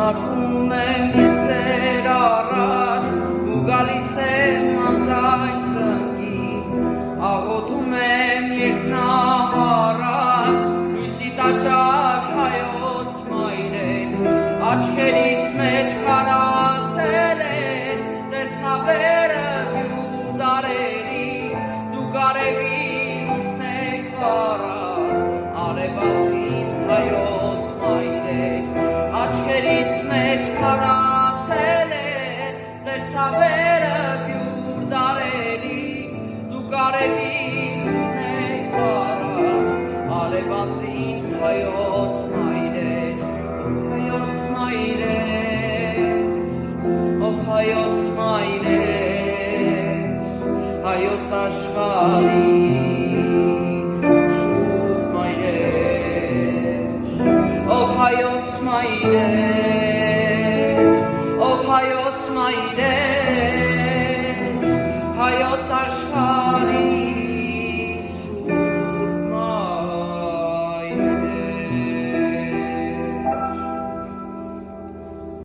Խոնարհվում եմ ես ձեր առաջ ու գալիս եմ անձայն ծնկի աղոթում եմ երկնահարած լույսի տաճար հայոց մայրեր աչքերիս մեջ քարացել են ձեր ցավերը յուր դարերի դուք արևին ուսնեք վառած արևածին հայոց մայրեր աչքերիս մեջ քարացել են ձեր ցավերը յուր դարերի դուք արևին ուսնեք վառած արևածին հայոց մայրեր ով հայոց մայրեր հայոց աշխարհի սուրբ մայրեր ով հայոց մայրեր հայոց աշխարհի